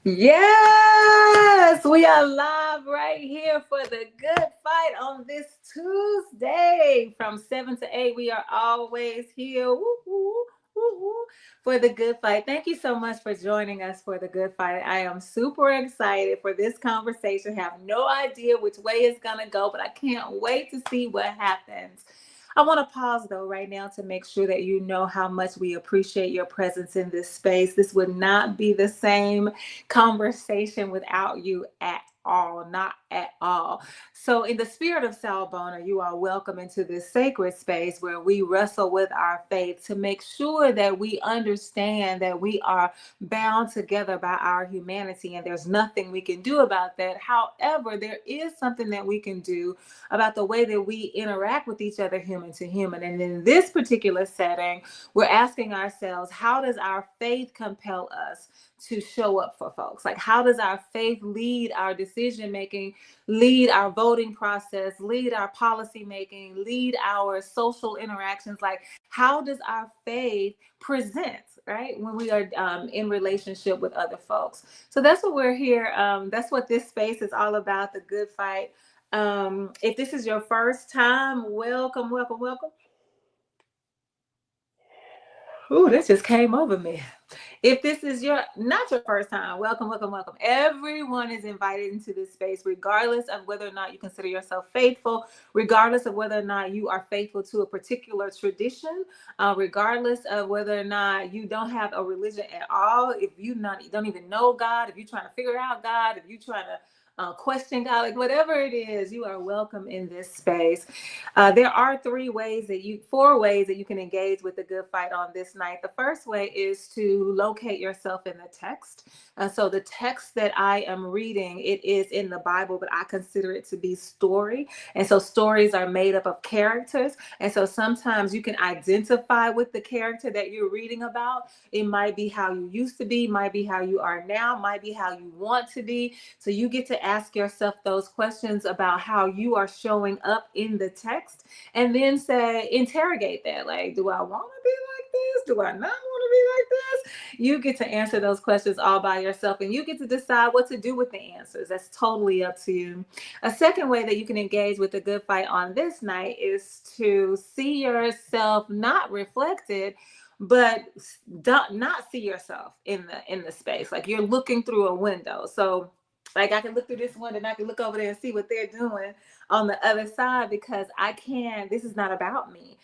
Yes, we are live right here for the good fight on this Tuesday from 7 to 8. We are always here for the good fight. Thank you so much for joining us for the good fight. I am super excited for this conversation. Have no idea which way it's going to go, but I can't wait to see what happens. I want to pause though right now to make sure that you know how much we appreciate your presence in this space. This would not be the same conversation without you at all, not at all. So, in the spirit of Salbona, you are welcome into this sacred space where we wrestle with our faith to make sure that we understand that we are bound together by our humanity and there's nothing we can do about that. However, there is something that we can do about the way that we interact with each other, human to human. And in this particular setting, we're asking ourselves, how does our faith compel us to show up for folks? Like, how does our faith lead our decision making, lead our voting process, lead our policy making, lead our social interactions? Like, how does our faith present, right, when we are in relationship with other folks? So that's what we're here. That's what this space is all about, the good fight. If this is your first time, welcome, welcome, welcome. Ooh, this just came over me. If this is not your first time, welcome, welcome, welcome. Everyone is invited into this space, regardless of whether or not you consider yourself faithful, regardless of whether or not you are faithful to a particular tradition, regardless of whether or not you don't have a religion at all. If you don't even know God, if you're trying to figure out God, if you're trying to question God, like whatever it is, you are welcome in this space. There are four ways that you can engage with the good fight on this night. The first way is to locate yourself in the text. So the text that I am reading, it is in the Bible, but I consider it to be story. And so stories are made up of characters. And so sometimes you can identify with the character that you're reading about. It might be how you used to be, might be how you are now, might be how you want to be. So you get to ask yourself those questions about how you are showing up in the text, and then interrogate that. Like, do I want to be like this? Do I not want to be like this? You get to answer those questions all by yourself, and you get to decide what to do with the answers. That's totally up to you. A second way that you can engage with the good fight on this night is to see yourself not reflected, but not see yourself in the space. Like you're looking through a window. So like I can look through this window and I can look over there and see what they're doing on the other side, because this is not about me.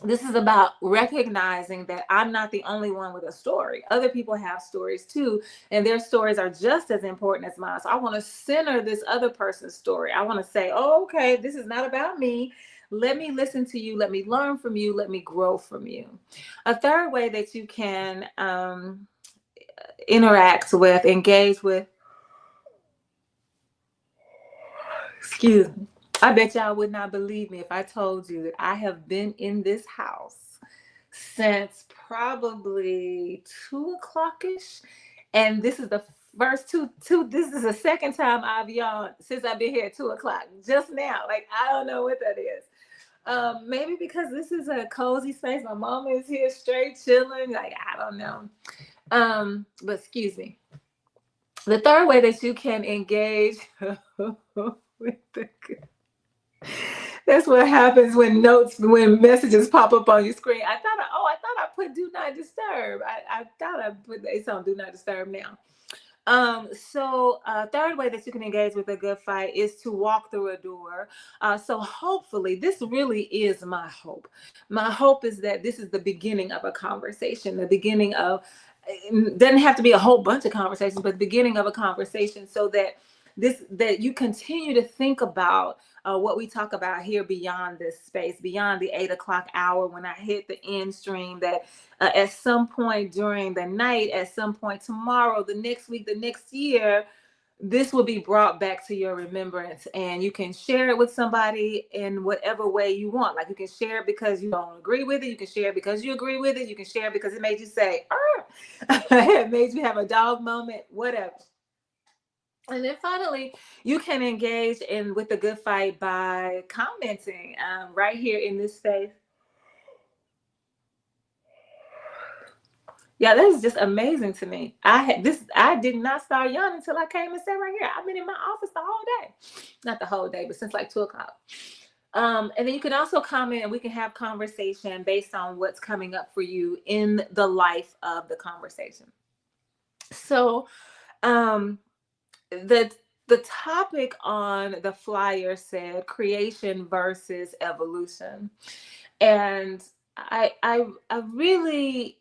This is about recognizing that I'm not the only one with a story. Other people have stories too, and their stories are just as important as mine. So I want to center this other person's story. I want to say, oh, okay, this is not about me. Let me listen to you. Let me learn from you. Let me grow from you. A third way that you can engage with, excuse me. I bet y'all would not believe me if I told you that I have been in this house since probably 2:00-ish. And this is the first this is the second time I've yawned since I've been here at 2:00 just now. Like, I don't know what that is. Maybe because this is a cozy space. My mama is here straight chilling. Like, I don't know. But excuse me. The third way that you can engage with the good. That's what happens when messages pop up on your screen. I thought I put do not disturb. I thought I put it's on do not disturb now. So third way that you can engage with a good fight is to walk through a door. So hopefully, this really is my hope. My hope is that this is the beginning of a conversation, the beginning of, it doesn't have to be a whole bunch of conversations, but the beginning of a conversation, so that you continue to think about what we talk about here beyond this space, beyond the 8:00 hour when I hit the end stream, that at some point during the night, at some point tomorrow, the next week, the next year, this will be brought back to your remembrance, and you can share it with somebody in whatever way you want. Like, you can share it because you don't agree with it. You can share it because you agree with it. You can share it because it made you say, it made you have a dog moment, whatever. And then finally, you can engage with the good fight by commenting right here in this space. Yeah, that's just amazing to me. I did not start yawning until I came and sat right here. I've been in my office the whole day. Not the whole day, but since like 2 o'clock. And then you can also comment and we can have conversation based on what's coming up for you in the life of the conversation. So um the the topic on the flyer said creation versus evolution. And I really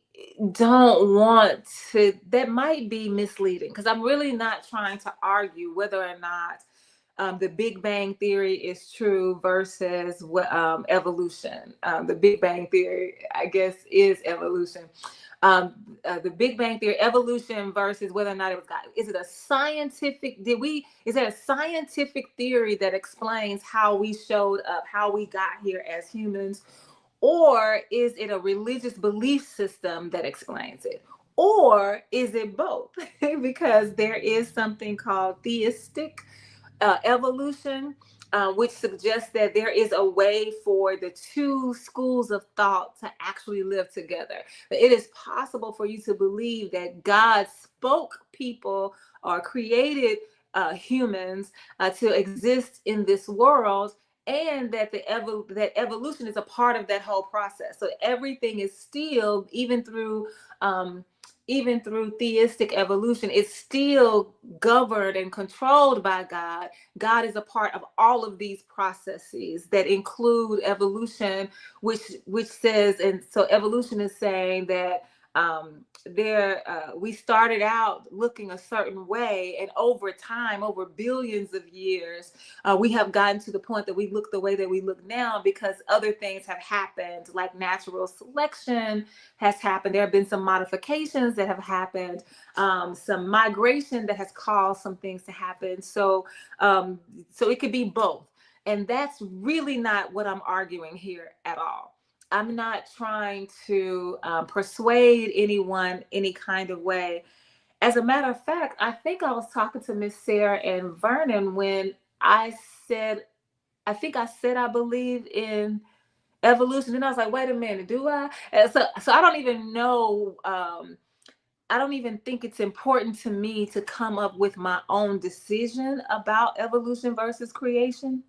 don't want to, that might be misleading because I'm really not trying to argue whether or not the Big Bang Theory is true versus what evolution. The Big Bang Theory, I guess, is evolution. The Big Bang Theory, evolution versus whether or not it was God. Is it a scientific? Is there a scientific theory that explains how we showed up, how we got here as humans, or is it a religious belief system that explains it? Or is it both? Because there is something called theistic evolution, which suggests that there is a way for the two schools of thought to actually live together. That it is possible for you to believe that God spoke people or created humans to exist in this world, and that that evolution is a part of that whole process. So everything is still, even through theistic evolution, it's still governed and controlled by God. God is a part of all of these processes that include evolution, which says, and so evolution is saying that we started out looking a certain way, and over time, over billions of years, we have gotten to the point that we look the way that we look now because other things have happened, like natural selection has happened. There have been some modifications that have happened, some migration that has caused some things to happen. So it could be both. And that's really not what I'm arguing here at all. I'm not trying to persuade anyone any kind of way. As a matter of fact, I think I was talking to Miss Sarah and Vernon when said, I said I believe in evolution. And I was like, wait a minute, do I? And so I don't even know. I don't even think it's important to me to come up with my own decision about evolution versus creation.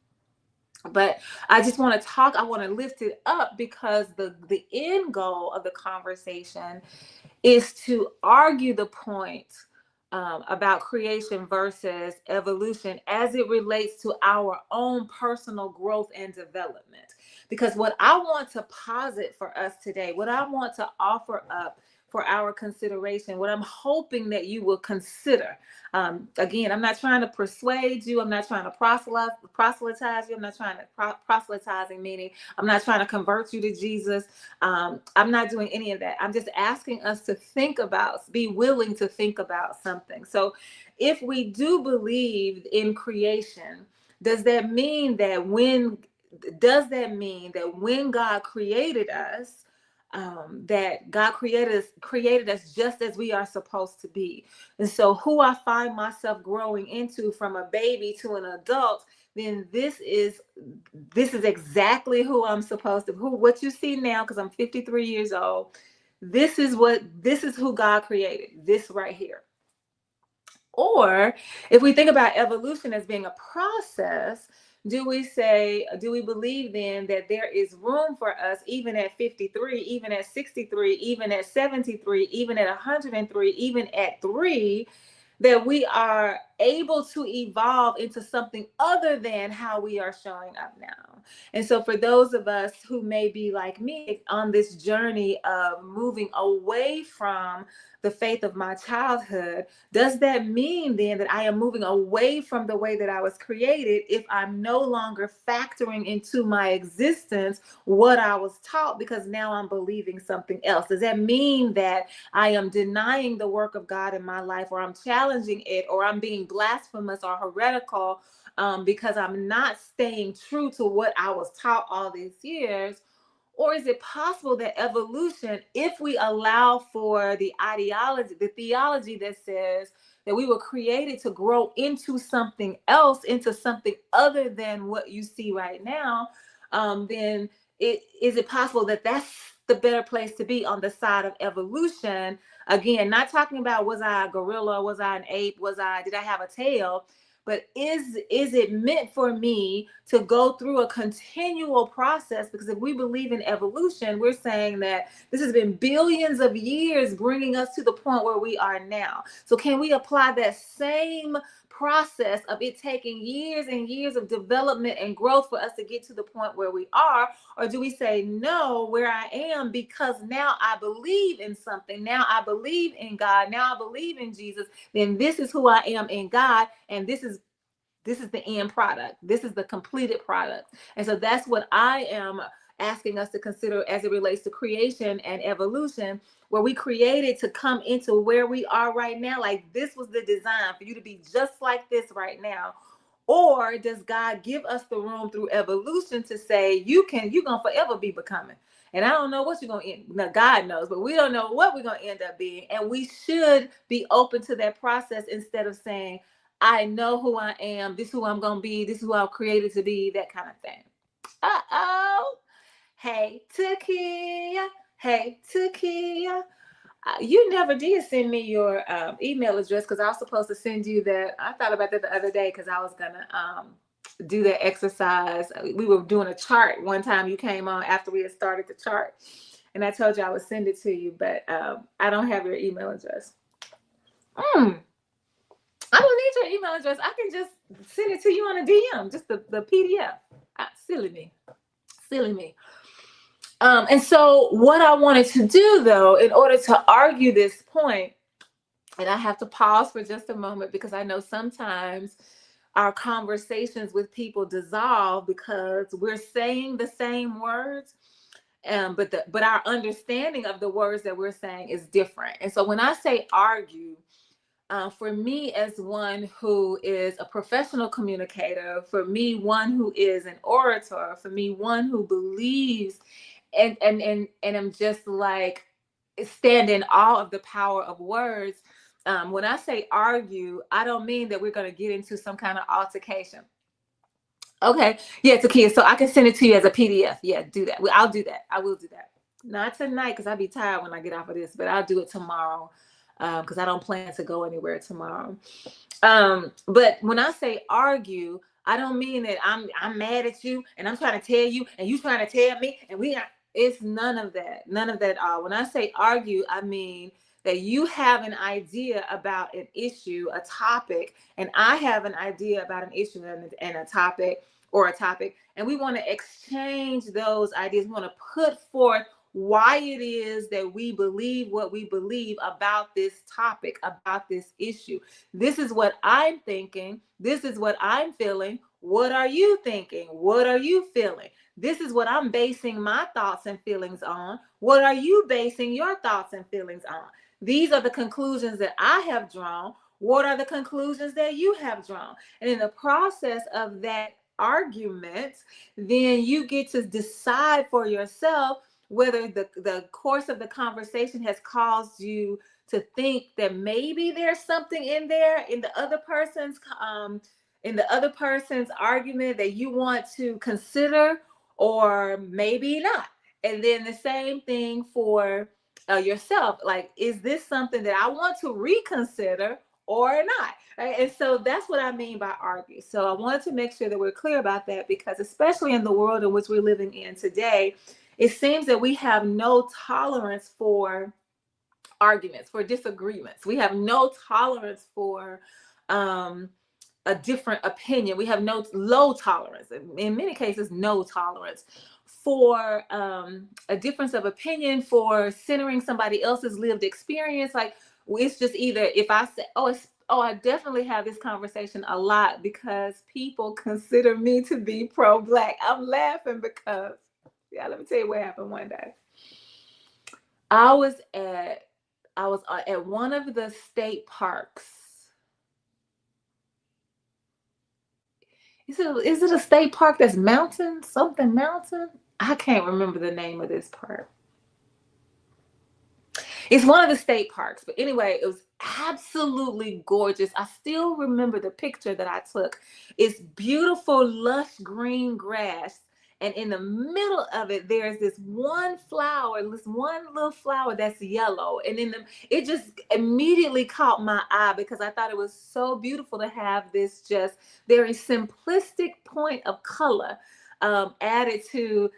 But I just want to talk, I want to lift it up because the end goal of the conversation is to argue the point about creation versus evolution as it relates to our own personal growth and development. Because what I want to posit for us today, what I want to offer up for our consideration, what I'm hoping that you will consider. Again, I'm not trying to persuade you. I'm not trying to proselytize you. I'm not trying to proselytizing, meaning I'm not trying to convert you to Jesus. I'm not doing any of that. I'm just asking us to be willing to think about something. So if we do believe in creation, does that mean that when God created us, that God created us just as we are supposed to be? And so who I find myself growing into from a baby to an adult, then this is exactly who I'm supposed to, what you see now, because I'm 53 years old. This is who God created, this right here. Or if we think about evolution as being a process, do we believe then that there is room for us, even at 53, even at 63, even at 73, even at 103, even at 3, that we are able to evolve into something other than how we are showing up now? And so for those of us who may be like me on this journey of moving away from the faith of my childhood, does that mean then that I am moving away from the way that I was created if I'm no longer factoring into my existence what I was taught, because now I'm believing something else? Does that mean that I am denying the work of God in my life, or I'm challenging it, or I'm being blasphemous or heretical because I'm not staying true to what I was taught all these years? Or is it possible that evolution, if we allow for the theology that says that we were created to grow into something else, into something other than what you see right now, is it possible that that's the better place to be, on the side of evolution, Again, not talking about was I a gorilla, was I an ape, did I have a tail? But is it meant for me to go through a continual process? Because if we believe in evolution, we're saying that this has been billions of years bringing us to the point where we are now. So can we apply that same process of it taking years and years of development and growth for us to get to the point where we are? Or do we say, no, where I am, because now I believe in something, now I believe in God, now I believe in Jesus, then this is who I am in God, and this is the end product. This is the completed product. And so that's what I am asking us to consider as it relates to creation and evolution, where we created to come into where we are right now. Like, this was the design for you to be just like this right now. Or does God give us the room through evolution to say, you're gonna forever be becoming? And I don't know what you're gonna end. Now, God knows, but we don't know what we're gonna end up being. And we should be open to that process instead of saying, I know who I am, this is who I'm gonna be, this is who I'm created to be, that kind of thing. Hey, Takia. Hey, Takia. You never did send me your email address, because I was supposed to send you that. I thought about that the other day because I was gonna do that exercise. We were doing a chart one time. You came on after we had started the chart, and I told you I would send it to you, but I don't have your email address. I don't need your email address. I can just send it to you on a DM, just the PDF. Silly me. And so what I wanted to do, though, in order to argue this point, and I have to pause for just a moment, because I know sometimes our conversations with people dissolve because we're saying the same words, but our understanding of the words that we're saying is different. And so when I say argue, for me, as one who is a professional communicator, for me, one who is an orator, for me, one who believes and I'm just like stand in awe of the power of words. When I say argue, I don't mean that we're going to get into some kind of altercation. Okay, yeah, Takia, so I can send it to you as a PDF. Yeah, do that. I'll do that. I will do that. Not tonight, because I'll be tired when I get off of this, but I'll do it tomorrow. Because I don't plan to go anywhere tomorrow. But when I say argue, I don't mean that I'm mad at you and I'm trying to tell you and you trying to tell me, and it's none of that at all. When I say argue, I mean that you have an idea about an issue, a topic, and I have an idea about an issue and a topic, and we want to exchange those ideas. We want to put forth why it is that we believe what we believe about this topic, about this issue. This is what I'm thinking. This is what I'm feeling. What are you thinking? What are you feeling? This is what I'm basing my thoughts and feelings on. What are you basing your thoughts and feelings on? These are the conclusions that I have drawn. What are the conclusions that you have drawn? And in the process of that argument, then you get to decide for yourself whether the course of the conversation has caused you to think that maybe there's something in there in the other person's argument that you want to consider, or maybe not. And then the same thing for yourself. Like, is this something that I want to reconsider or not? Right? And so that's what I mean by argue. So I wanted to make sure that we're clear about that, because especially in the world in which we're living in today, it seems that we have no tolerance for arguments, for disagreements. We have no tolerance for a different opinion. We have low tolerance, in many cases, no tolerance for a difference of opinion, for centering somebody else's lived experience. Like, it's just either if I say, I definitely have this conversation a lot because people consider me to be pro-Black. I'm laughing because, let me tell you what happened one day. I was at one of the state parks. Is it a state park that's mountain? I can't remember the name of this park. It's one of the state parks, but anyway, it was absolutely gorgeous. I still remember the picture that I took. It's beautiful, lush green grass, And in the middle of it, there's this one flower, this one little flower that's yellow. And it just immediately caught my eye because I thought it was so beautiful to have this just very simplistic point of color added to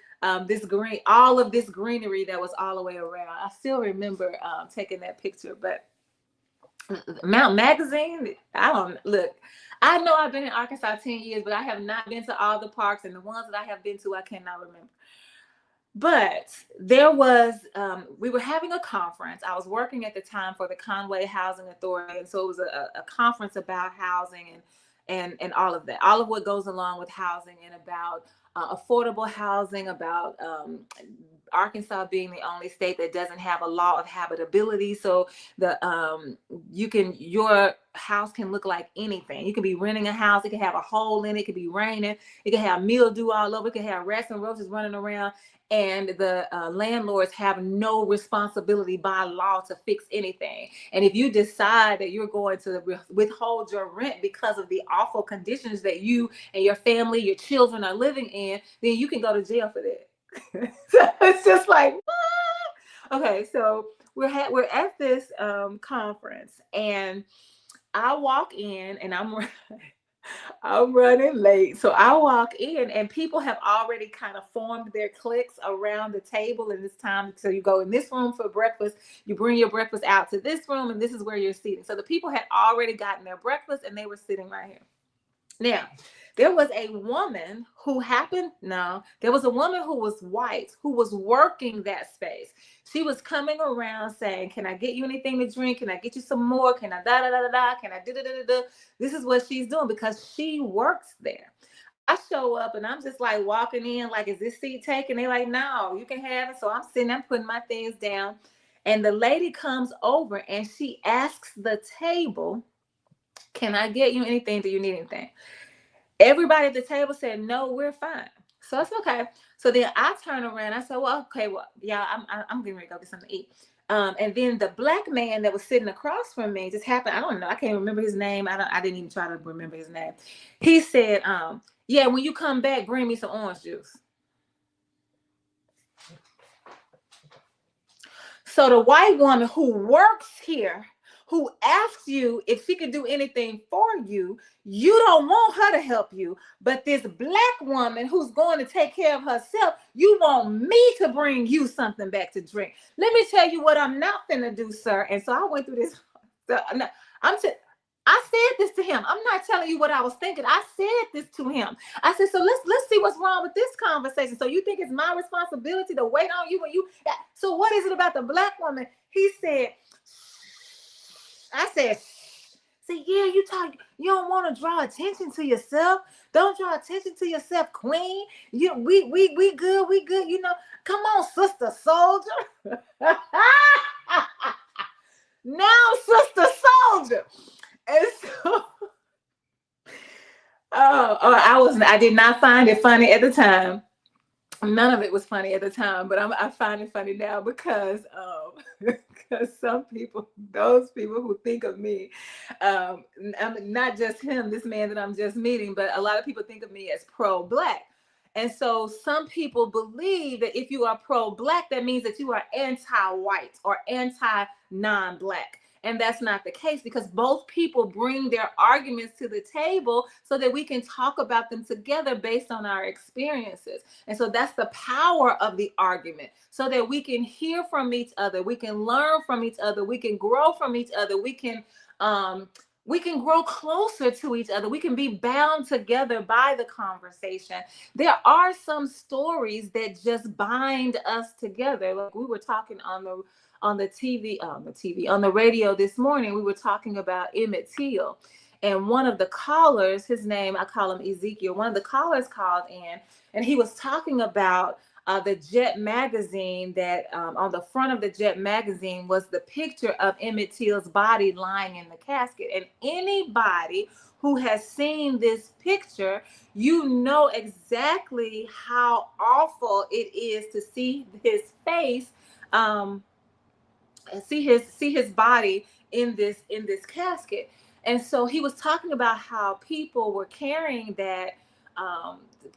this green, all of this greenery that was all the way around. I still remember taking that picture, but Mount Magazine, I don't look. I know I've been in Arkansas 10 years, but I have not been to all the parks, and the ones that I have been to, I cannot remember. But there was, we were having a conference. I was working at the time for the Conway Housing Authority. And so it was a conference about housing and all of that, all of what goes along with housing and about affordable housing, about Arkansas being the only state that doesn't have a law of habitability. So your house can look like anything. You can be renting a house. It can have a hole in it. It could be raining. It can have mildew all over. It can have rats and roaches running around. And the landlords have no responsibility by law to fix anything. And if you decide that you're going to withhold your rent because of the awful conditions that you and your family, your children are living in, then you can go to jail for that. So it's just like, what? Okay, so we're at this conference, and I walk in, and I'm running late. So I walk in, and people have already kind of formed their cliques around the table in this time. So you go in this room for breakfast, you bring your breakfast out to this room, and this is where you're sitting. So the people had already gotten their breakfast, and they were sitting right here. Now, there was a woman who was white, who was working that space. She was coming around saying, can I get you anything to drink? Can I get you some more? Can I da da da da da? Can I da da da da? This is what she's doing because she works there. I show up and I'm just like walking in, like, is this seat taken? They're like, no, you can have it. So I'm sitting there putting my things down. And the lady comes over and she asks the table, can I get you anything? Do you need anything? Everybody at the table said, no, we're fine. So it's okay. So then I turn around. I said, well, okay, well, yeah, I'm getting ready to go get something to eat. And then the black man that was sitting across from me just happened. I don't know. I can't remember his name. I didn't even try to remember his name. He said, yeah, when you come back, bring me some orange juice. So the white woman who works here, who asks you if she could do anything for you, you don't want her to help you. But this black woman who's going to take care of herself, you want me to bring you something back to drink. Let me tell you what I'm not finna do, sir. And so I went through this. I said this to him. I'm not telling you what I was thinking. I said this to him. I said, so let's see what's wrong with this conversation. So you think it's my responsibility to wait on you when you, so what is it about the black woman? He said, I said, see, yeah, you don't want to draw attention to yourself. Don't draw attention to yourself, queen. We good, you know. Come on, sister soldier. Now, sister soldier. And so I did not find it funny at the time. None of it was funny at the time, but I find it funny now because some people, those people who think of me, not just him, this man that I'm just meeting, but a lot of people think of me as pro-Black. And so some people believe that if you are pro-Black, that means that you are anti-white or anti-non-Black. And that's not the case, because both people bring their arguments to the table so that we can talk about them together based on our experiences. And so that's the power of the argument, so that we can hear from each other. We can learn from each other. We can grow from each other. We can grow closer to each other. We can be bound together by the conversation. There are some stories that just bind us together. Like we were talking on the radio this morning, we were talking about Emmett Till. And one of the callers, his name, I call him Ezekiel, one of the callers called in, and he was talking about the Jet magazine, that on the front of the Jet magazine was the picture of Emmett Till's body lying in the casket. And anybody who has seen this picture, you know exactly how awful it is to see his face, see his body in this casket. And so he was talking about how people were carrying that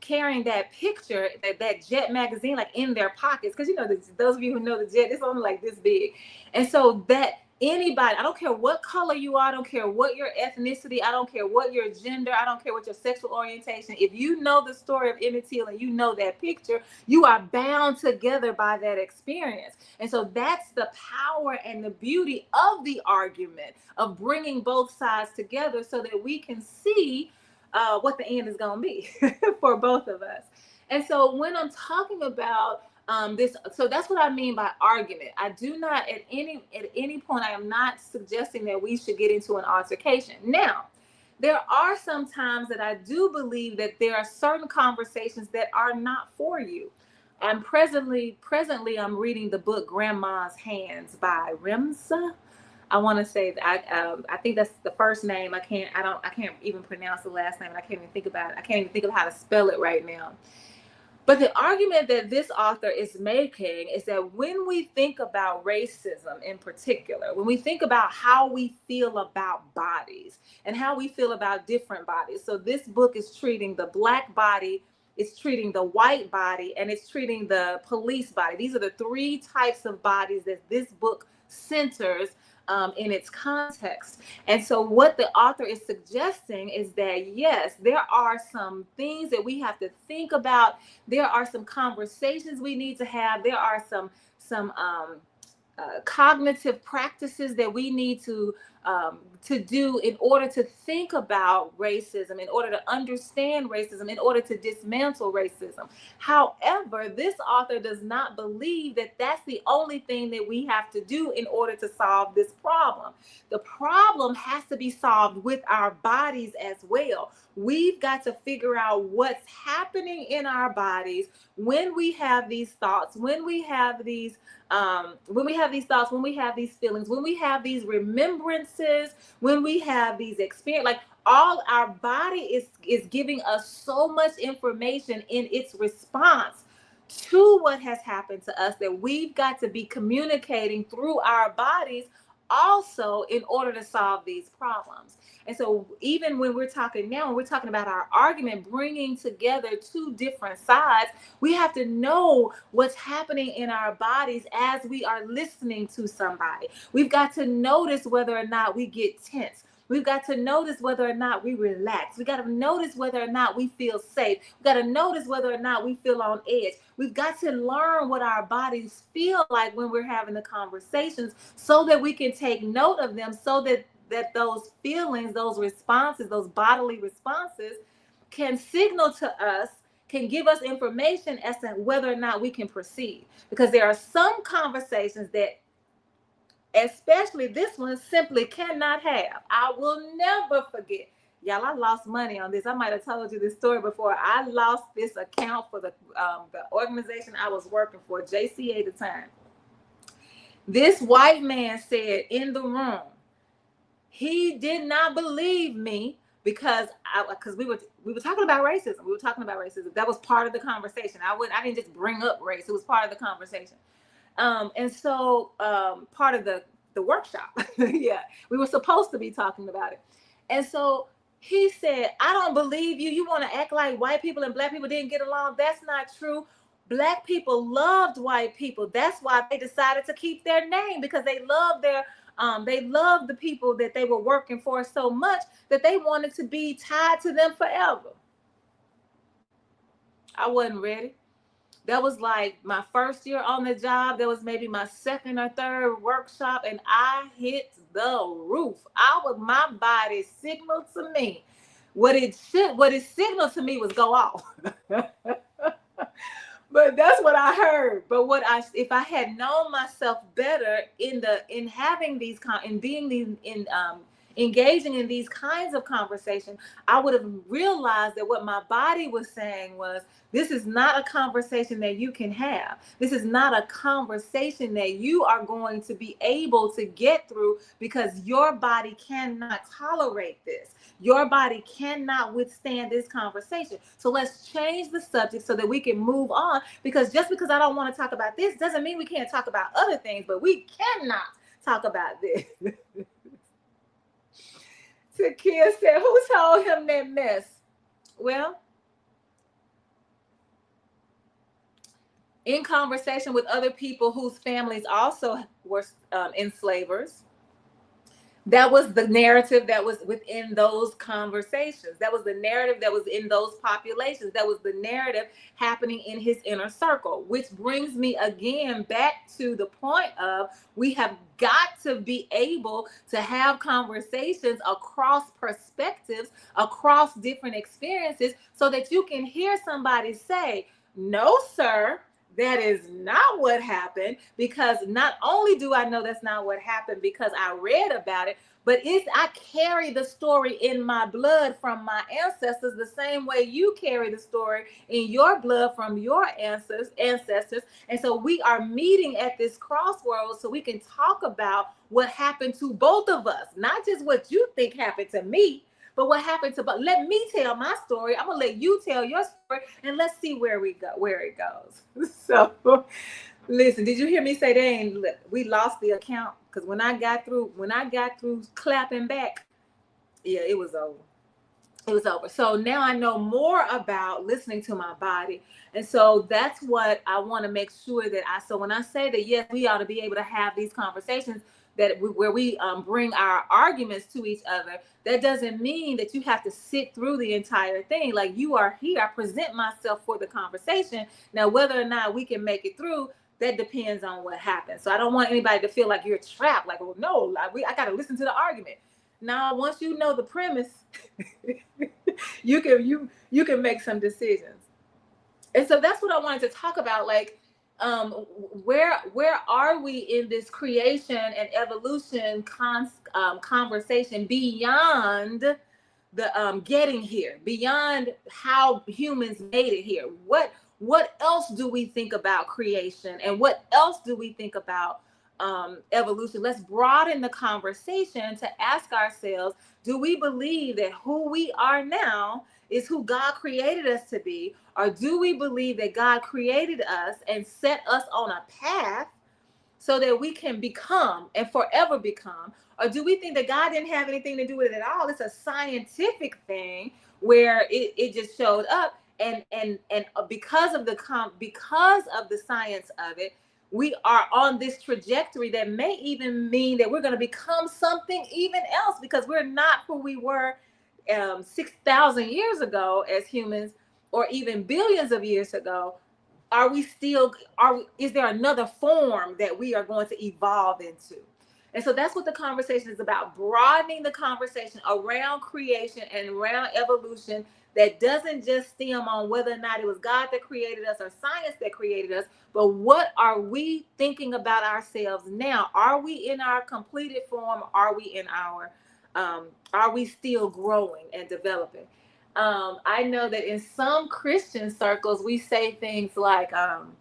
carrying that picture, that Jet magazine, like in their pockets. Because, you know, those of you who know the Jet, it's only like this big. And so that anybody, I don't care what color you are, I don't care what your ethnicity, I don't care what your gender, I don't care what your sexual orientation. If you know the story of Emmett Till and you know that picture, you are bound together by that experience. And so that's the power and the beauty of the argument, of bringing both sides together so that we can see what the end is going to be for both of us. And so when I'm talking about this, so that's what I mean by argument. I do not at any point, I am not suggesting that we should get into an altercation. Now, there are some times that I do believe that there are certain conversations that are not for you. I'm presently I'm reading the book Grandma's Hands by Remsa. I want to say that I think that's the first name. I can't even pronounce the last name. I can't even think about it. I can't even think of how to spell it right now. But the argument that this author is making is that when we think about racism in particular, when we think about how we feel about bodies and how we feel about different bodies. So this book is treating the Black body, it's treating the white body, and it's treating the police body. These are the three types of bodies that this book centers in its context. And so what the author is suggesting is that, yes, there are some things that we have to think about. There are some conversations we need to have. There are some cognitive practices that we need to do in order to think about racism, in order to understand racism, in order to dismantle racism. However, this author does not believe that that's the only thing that we have to do in order to solve this problem. The problem has to be solved with our bodies as well. We've got to figure out what's happening in our bodies when we have these thoughts, when we have these thoughts, when we have these feelings, when we have these remembrances, when we have these experiences. Like, all our body is giving us so much information in its response to what has happened to us, that we've got to be communicating through our bodies also in order to solve these problems. And so even when we're talking now, when we're talking about our argument, bringing together two different sides, we have to know what's happening in our bodies as we are listening to somebody. We've got to notice whether or not we get tense. We've got to notice whether or not we relax. We got to notice whether or not we feel safe. We've got to notice whether or not we feel on edge. We've got to learn what our bodies feel like when we're having the conversations, so that we can take note of them, so that those feelings, those responses, those bodily responses can signal to us, can give us information as to whether or not we can proceed. Because there are some conversations that, especially this one, simply cannot have. I will never forget. Y'all, I lost money on this. I might have told you this story before. I lost this account for the organization I was working for, JCA at the time. This white man said in the room, he did not believe me because we were talking about racism. We were talking about racism. That was part of the conversation. I didn't just bring up race. It was part of the conversation. And so part of the workshop, yeah, we were supposed to be talking about it. And so he said, I don't believe you. You want to act like white people and Black people didn't get along. That's not true. Black people loved white people. That's why they decided to keep their name, because they loved the people that they were working for so much that they wanted to be tied to them forever. I wasn't ready. That was like my first year on the job. That was maybe my second or third workshop, and I hit the roof. My body signaled to me. What it signaled to me was go off. But that's what I heard. But if I had known myself better engaging in these kinds of conversations, I would have realized that what my body was saying was, this is not a conversation that you can have. This is not a conversation that you are going to be able to get through, because your body cannot tolerate this. Your body cannot withstand this conversation. So let's change the subject so that we can move on, because just because I don't want to talk about this doesn't mean we can't talk about other things, but we cannot talk about this. Takia said, who told him that mess? Well, in conversation with other people whose families also were enslavers. That was the narrative that was within those conversations. That was the narrative that was in those populations. That was the narrative happening in his inner circle, which brings me again back to the point of we have got to be able to have conversations across perspectives, across different experiences, so that you can hear somebody say, no, sir, that is not what happened, because not only do I know that's not what happened because I read about it, but I carry the story in my blood from my ancestors the same way you carry the story in your blood from your ancestors. And so we are meeting at this crossroads so we can talk about what happened to both of us, not just what you think happened to me, but what happened to, but let me tell my story. I'm gonna let you tell your story, and let's see where it goes. So, listen, did you hear me say we lost the account? Because when I got through clapping back, yeah, it was over. It was over. So now I know more about listening to my body. And so that's what I want to make sure that so when I say that, yes, we ought to be able to have these conversations where we bring our arguments to each other, that doesn't mean that you have to sit through the entire thing. Like, you are here, I present myself for the conversation. Now, whether or not we can make it through, that depends on what happens. So I don't want anybody to feel like you're trapped, like, well, no, I got to listen to the argument. Now, once you know the premise, you can make some decisions. And so that's what I wanted to talk about. Like, where are we in this creation and evolution conversation beyond the getting here, beyond how humans made it here? What else do we think about creation, and what else do we think about evolution? Let's broaden the conversation to ask ourselves, do we believe that who we are now is who God created us to be? Or do we believe that God created us and set us on a path so that we can become and forever become? Or do we think that God didn't have anything to do with it at all? It's a scientific thing where it just showed up, and because of the science of it, we are on this trajectory that may even mean that we're going to become something even else, because we're not who we were 6,000 years ago as humans, or even billions of years ago. Is there another form that we are going to evolve into? And so that's what the conversation is about, broadening the conversation around creation and around evolution, that doesn't just stem on whether or not it was God that created us or science that created us, but what are we thinking about ourselves now? Are we in our completed form? Are we still growing and developing? I know that in some Christian circles, we say things like, I'm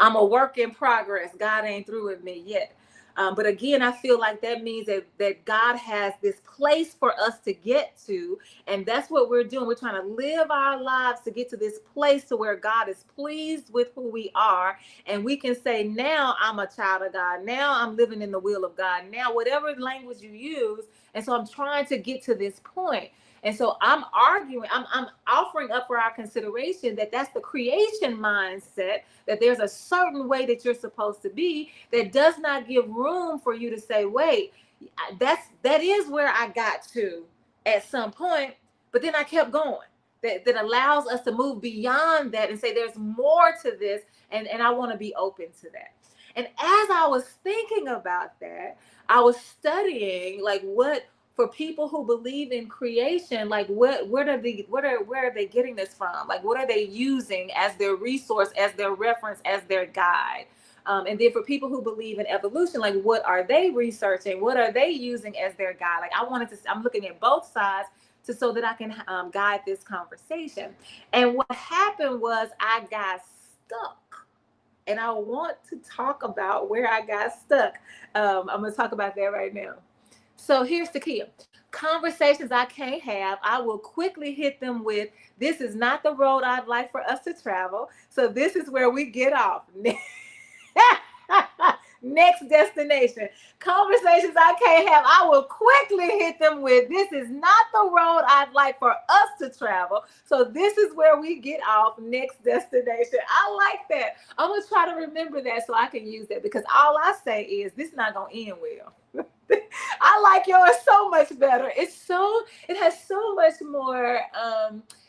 a work in progress. God ain't through with me yet. But again, I feel like that means that God has this place for us to get to. And that's what we're doing. We're trying to live our lives to get to this place to where God is pleased with who we are. And we can say, now I'm a child of God. Now I'm living in the will of God. Now, whatever language you use. And so I'm trying to get to this point. And so I'm offering up for our consideration that that's the creation mindset, that there's a certain way that you're supposed to be, that does not give room for you to say, wait, that is where I got to at some point, but then I kept going. That allows us to move beyond that and say there's more to this, and I want to be open to that. And as I was thinking about that, I was studying, like, what, for people who believe in creation, like where are they getting this from? Like, what are they using as their resource, as their reference, as their guide? And then for people who believe in evolution, like, what are they researching? What are they using as their guide? Like, I'm looking at both sides so that I can guide this conversation. And what happened was I got stuck. And I want to talk about where I got stuck. I'm going to talk about that right now. So here's the key. Conversations I can't have, I will quickly hit them with, this is not the road I'd like for us to travel. So this is where we get off. Next destination. Conversations I can't have, I will quickly hit them with, this is not the road I'd like for us to travel. So this is where we get off. Next destination. I like that. I'm going to try to remember that so I can use that, because all I say is, this is not going to end well. I like yours so much better. It has so much more,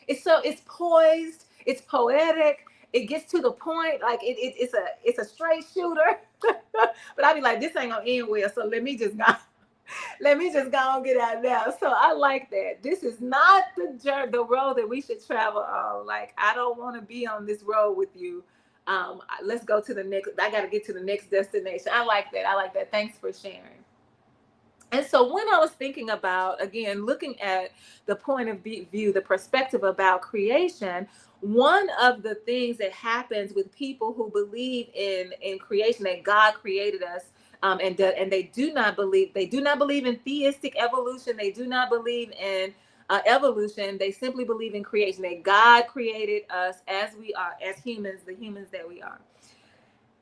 it's poised, it's poetic. It gets to the point, like it's a straight shooter. But I be like, this ain't gonna end well, so let me just go and get out now. So I like that. This is not the road that we should travel on. Like, I don't want to be on this road with you. Let's go to the next. I got to get to the next destination. I like that. Thanks for sharing. And so when I was thinking about, again, looking at the point of view, the perspective about creation, one of the things that happens with people who believe in creation, that God created us, and they do not believe in theistic evolution. They do not believe in evolution. They simply believe in creation, that God created us as we are, as humans, the humans that we are.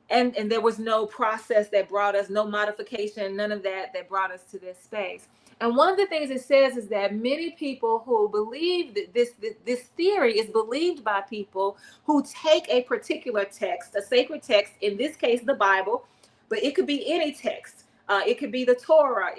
And there was no process that brought us, no modification, none of that brought us to this space. And one of the things it says is that many people who believe that this theory is believed by people who take a particular text, a sacred text, in this case, the Bible, but it could be any text. It could be the Torah,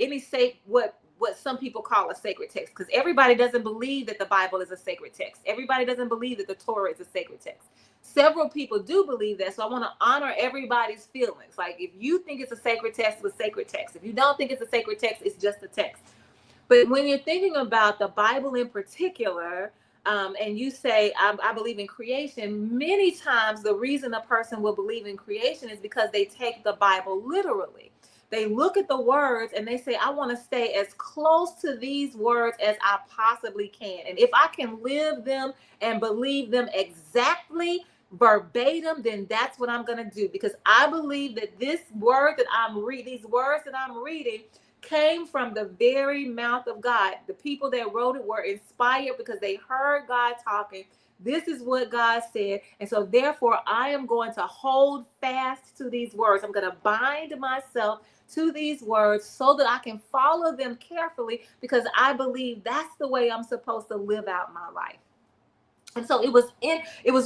what some people call a sacred text, because everybody doesn't believe that the Bible is a sacred text. Everybody doesn't believe that the Torah is a sacred text. Several people do believe that, so I want to honor everybody's feelings. Like, if you think it's a sacred text, it's a sacred text. If you don't think it's a sacred text, it's just a text. But when you're thinking about the Bible in particular, and you say, I believe in creation, many times the reason a person will believe in creation is because they take the Bible literally. They look at the words and they say, I want to stay as close to these words as I possibly can. And if I can live them and believe them exactly verbatim, then that's what I'm going to do, because I believe that these words that I'm reading came from the very mouth of God. The people that wrote it were inspired because they heard God talking. This is what God said. And so therefore, I am going to hold fast to these words. I'm going to bind myself to these words so that I can follow them carefully, because I believe that's the way I'm supposed to live out my life. And so it was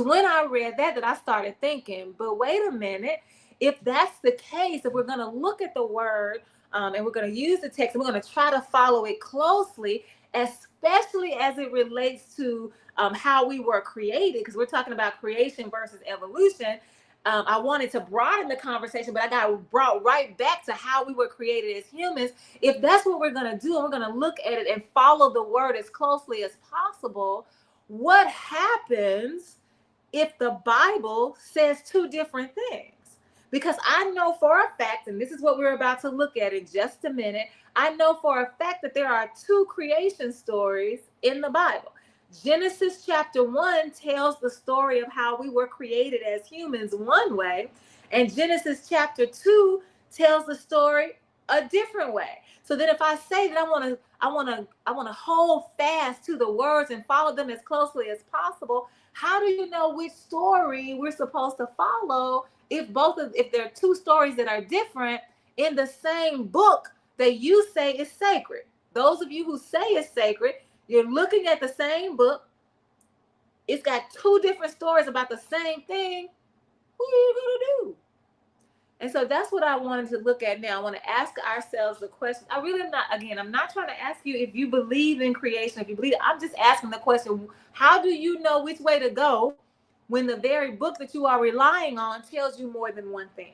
when I read that I started thinking, but wait a minute, if that's the case, if we're going to look at the word, and we're going to use the text, and we're going to try to follow it closely, especially as it relates to how we were created, because we're talking about creation versus evolution. I wanted to broaden the conversation, but I got brought right back to how we were created as humans. If that's what we're going to do, and we're going to look at it and follow the word as closely as possible, what happens if the Bible says two different things? Because I know for a fact, and this is what we're about to look at in just a minute, I know for a fact that there are two creation stories in the Bible. Genesis chapter 1 tells the story of how we were created as humans one way, and Genesis chapter 2 tells the story a different way. So then if I say that I want to hold fast to the words and follow them as closely as possible, how do you know which story we're supposed to follow if there are two stories that are different in the same book that you say is sacred? Those of you who say it's sacred, you're looking at the same book. It's got two different stories about the same thing. What are you going to do? And so that's what I wanted to look at now. I want to ask ourselves the question. I'm not trying to ask you if you believe in creation, if you believe. I'm just asking the question, how do you know which way to go when the very book that you are relying on tells you more than one thing?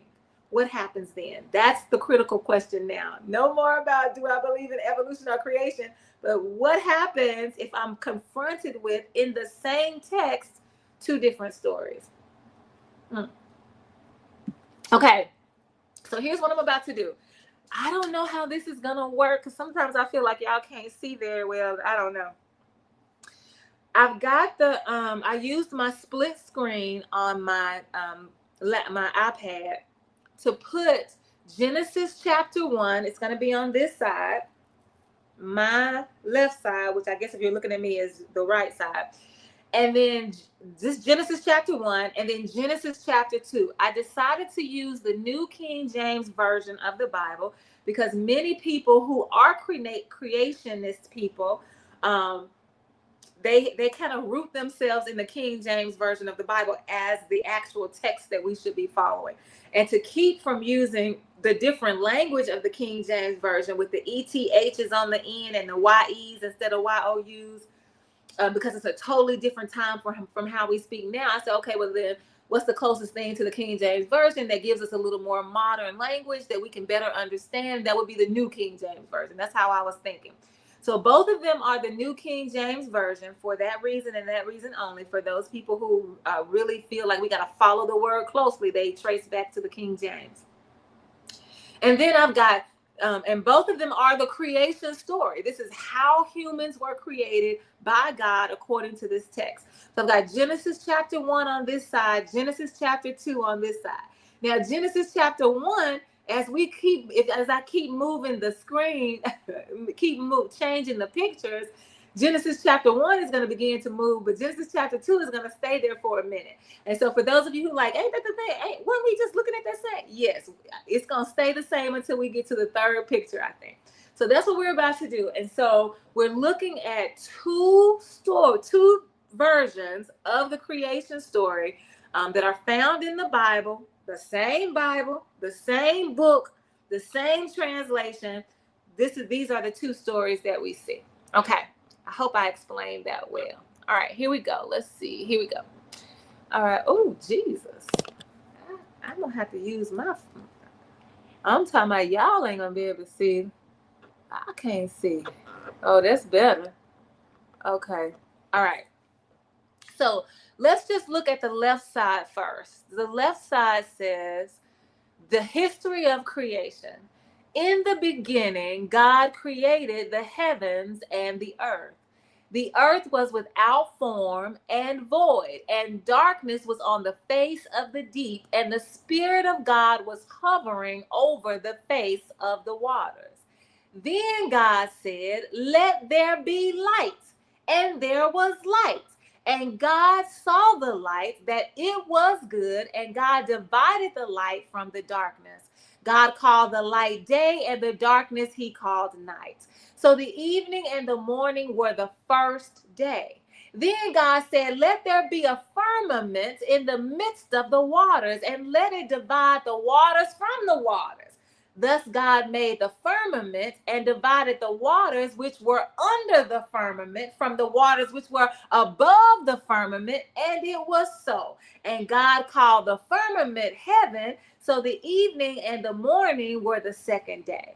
What happens then? That's the critical question now. No more about, do I believe in evolution or creation? But what happens if I'm confronted with, in the same text, two different stories? Okay, so here's what I'm about to do. I don't know how this is going to work, because sometimes I feel like y'all can't see very well. I don't know. I've got I used my split screen on my iPad to put Genesis chapter 1. It's going to be on this side, my left side, which I guess if you're looking at me is the right side. and then this Genesis chapter 1, and then Genesis chapter 2. I decided to use the New King James Version of the Bible because many people who are creationist people, they kind of root themselves in the King James Version of the Bible as the actual text that we should be following. And to keep from using the different language of the King James Version with the ETHs on the end and the YEs instead of YOUs, because it's a totally different time from how we speak now. I said, okay, well then what's the closest thing to the King James Version that gives us a little more modern language that we can better understand? That would be the New King James Version. That's how I was thinking. So both of them are the New King James Version for that reason and that reason only. For those people who really feel like we got to follow the word closely, they trace back to the King James. And then I've got, and both of them are the creation story. This is how humans were created by God according to this text. So I've got Genesis chapter 1 on this side, Genesis chapter 2 on this side. Now, Genesis chapter 1, as I keep moving the screen, changing the pictures, Genesis chapter 1 is going to begin to move, but Genesis chapter 2 is going to stay there for a minute. And so for those of you who like, ain't that the thing? Weren't we just looking at that same? Yes, it's going to stay the same until we get to the third picture, I think. So that's what we're about to do. And so we're looking at two versions of the creation story that are found in the Bible, the same book, the same translation. These are the two stories that we see. Okay. I hope I explained that well. All right, here we go. Let's see. Here we go. All right. Oh, Jesus. I'm going to have to use my... I'm talking about y'all ain't going to be able to see. I can't see. Oh, that's better. Okay. All right. So let's just look at the left side first. The left side says, the history of creation. In the beginning, God created the heavens and the earth. The earth was without form and void, and darkness was on the face of the deep, and the Spirit of God was hovering over the face of the waters. Then God said, "Let there be light," and there was light. And God saw the light, that it was good, and God divided the light from the darkness. God called the light day, and the darkness he called night. So the evening and the morning were the first day. Then God said, "Let there be a firmament in the midst of the waters, and let it divide the waters from the waters." Thus God made the firmament and divided the waters which were under the firmament from the waters which were above the firmament, and it was so. And God called the firmament heaven. So the evening and the morning were the second day.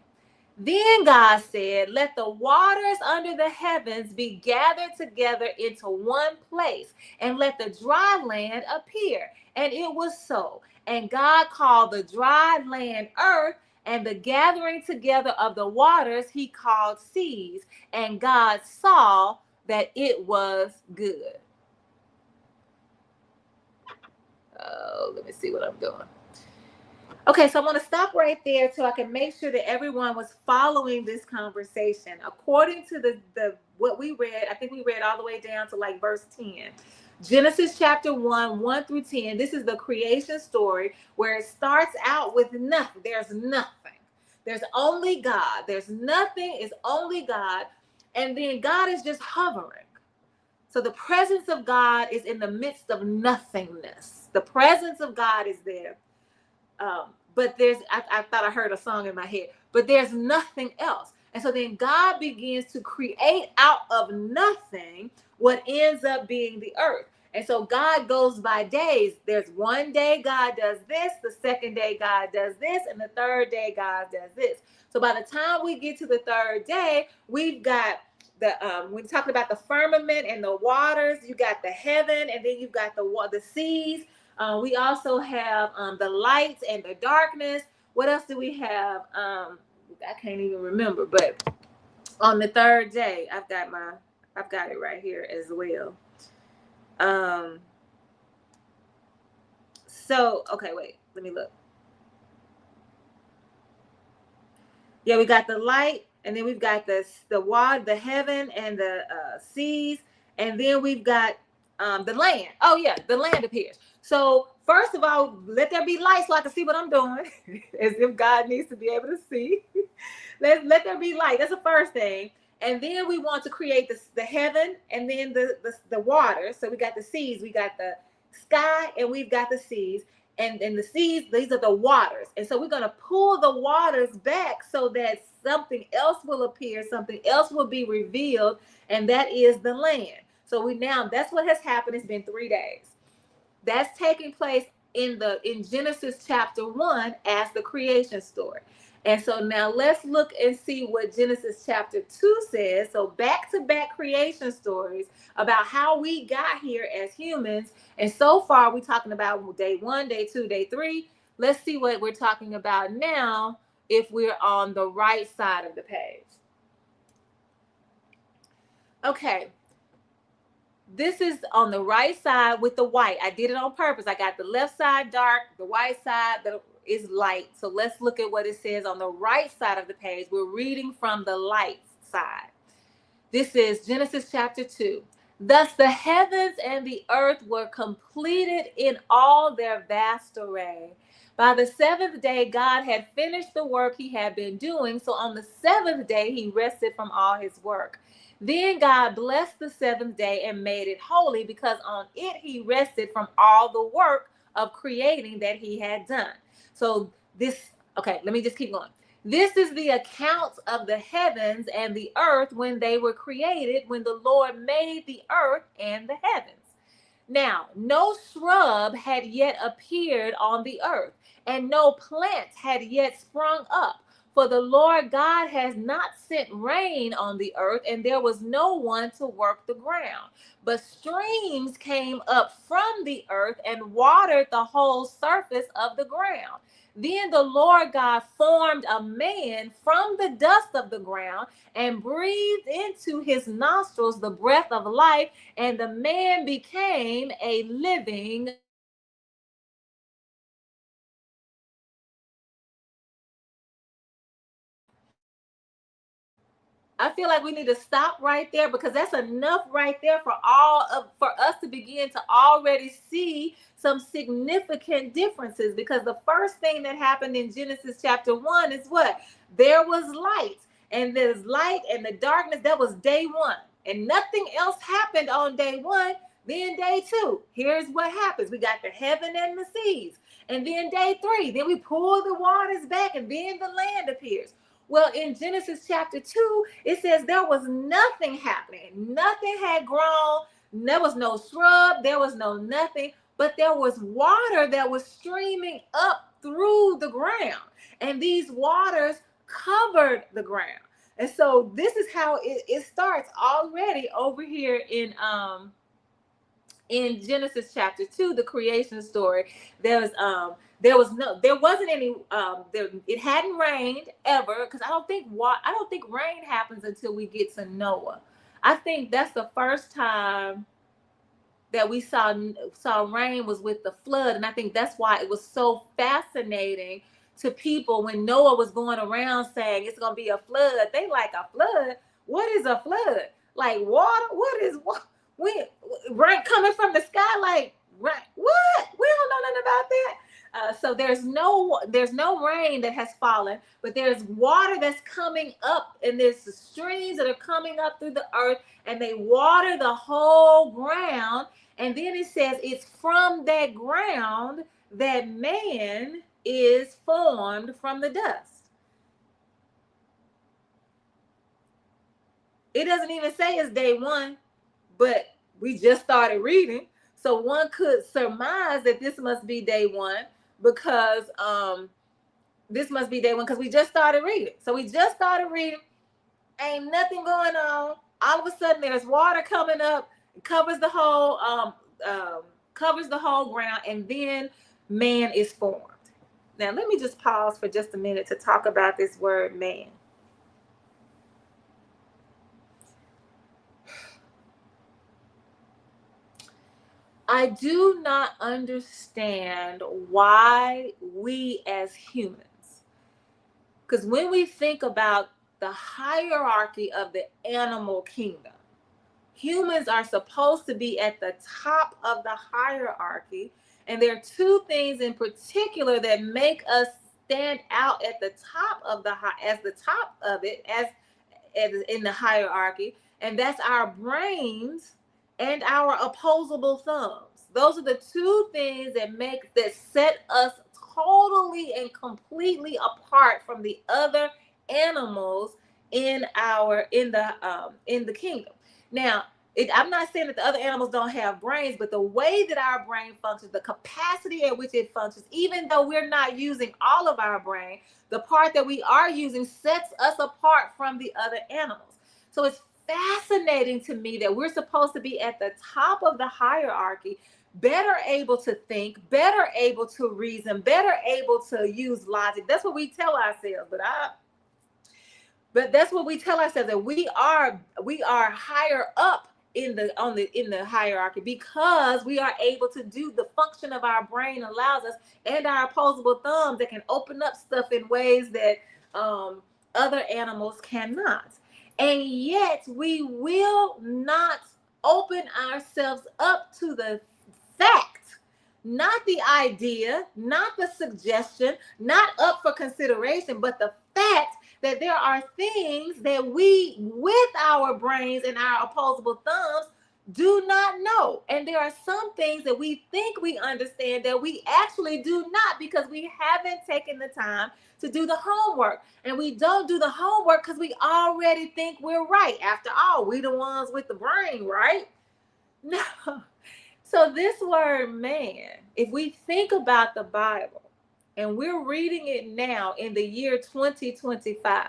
Then God said, "Let the waters under the heavens be gathered together into one place, and let the dry land appear." And it was so. And God called the dry land earth, and the gathering together of the waters he called seas. And God saw that it was good. Oh, let me see what I'm doing. Okay, so I want to stop right there so I can make sure that everyone was following this conversation. According to the what we read, I think we read all the way down to like verse 10. Genesis chapter 1 through 10. This is the creation story where it starts out with nothing. There's nothing. There's only God. There's nothing. It's only God. And then God is just hovering. So the presence of God is in the midst of nothingness. The presence of God is there. But I thought I heard a song in my head, but there's nothing else. And so then God begins to create out of nothing what ends up being the earth. And so God goes by days. There's one day God does this, the second day God does this, and the third day God does this. So by the time we get to the third day, we've got when talking about the firmament and the waters, you got the heaven, and then you've got the seas. We also have the lights and the darkness. What else do we have? I can't even remember. But on the third day, I've got it right here as well. So okay, wait. Let me look. Yeah, we got the light, and then we've got the water, the heaven, and the seas, and then we've got The land. Oh yeah, the land appears. So first of all, let there be light so I can see what I'm doing, as if God needs to be able to see. Let there be light. That's the first thing. And then we want to create the heaven and then the water. So we got the seas, we got the sky, and we've got the seas. And the seas, these are the waters. And so we're going to pull the waters back so that something else will appear, something else will be revealed, and that is the land. So that's what has happened. It's been 3 days. That's taking place in Genesis chapter 1 as the creation story. And so now let's look and see what Genesis chapter 2 says. So back-to-back creation stories about how we got here as humans. And so far we're talking about day 1, day 2, day 3. Let's see what we're talking about now if we're on the right side of the page. Okay. This is on the right side with the white. I did it on purpose. I got the left side dark, the white side that is light. So let's look at what it says on the right side of the page. We're reading from the light side. This is Genesis chapter 2. Thus the heavens and the earth were completed in all their vast array. By the seventh day, God had finished the work he had been doing. So on the seventh day, he rested from all his work. Then God blessed the seventh day and made it holy, because on it he rested from all the work of creating that he had done. So let me just keep going. This is the account of the heavens and the earth when they were created, when the Lord made the earth and the heavens. Now, no shrub had yet appeared on the earth, and no plant had yet sprung up. For the Lord God has not sent rain on the earth, and there was no one to work the ground. But streams came up from the earth and watered the whole surface of the ground. Then the Lord God formed a man from the dust of the ground and breathed into his nostrils the breath of life, and the man became a living. I feel like we need to stop right there, because that's enough right there for us to begin to already see some significant differences. Because the first thing that happened in Genesis chapter 1 is what? There was light, and there's light and the darkness. That was day 1, and nothing else happened on day 1. Then day 2, here's what happens. We got the heaven and the seas. And then day 3, then we pull the waters back, and then the land appears. Well, in Genesis chapter 2, it says there was nothing happening. Nothing had grown. There was no shrub. There was no nothing. But there was water that was streaming up through the ground. And these waters covered the ground. And so this is how it starts already over here in Genesis chapter 2, the creation story. There wasn't any it hadn't rained ever, because I don't think rain happens until we get to Noah. I think that's the first time that we saw rain was with the flood. And I think that's why it was so fascinating to people when Noah was going around saying it's going to be a flood. They like, a flood? What is a flood? Like water? What is what? Rain coming from the sky? Like, right? What? We don't know nothing about that. So there's no rain that has fallen, but there's water that's coming up, and there's the streams that are coming up through the earth, and they water the whole ground. And then it says it's from that ground that man is formed from the dust. It doesn't even say it's day 1, but we just started reading. So one could surmise that this must be day 1, because we just started reading. So we just started reading. Ain't nothing going on. All of a sudden there's water coming up, covers the whole ground, and then man is formed. Now let me just pause for just a minute to talk about this word man. I do not understand why we as humans, because when we think about the hierarchy of the animal kingdom, Humans are supposed to be at the top of the hierarchy. And there are two things in particular that make us stand out at the top of as the top of it, as in the hierarchy, and that's our brains and our opposable thumbs. Those are the two things that set us totally and completely apart from the other animals in the kingdom. Now, I'm not saying that the other animals don't have brains, but the way that our brain functions, the capacity at which it functions, even though we're not using all of our brain, the part that we are using sets us apart from the other animals. So it's fascinating to me that we're supposed to be at the top of the hierarchy, better able to think, better able to reason, better able to use logic. That's what we tell ourselves. But that's what we tell ourselves, that we are higher up in the hierarchy, because we are able to do the function of our brain allows us, and our opposable thumbs that can open up stuff in ways that other animals cannot. And yet we will not open ourselves up to the fact, not the idea, not the suggestion, not up for consideration, but the fact that there are things that we, with our brains and our opposable thumbs, do not know. And there are some things that we think we understand that we actually do not, because we haven't taken the time to do the homework. And we don't do the homework because we already think we're right. After all, we the ones with the brain, right? No. So this word man, if we think about the Bible, and we're reading it now in the year 2025,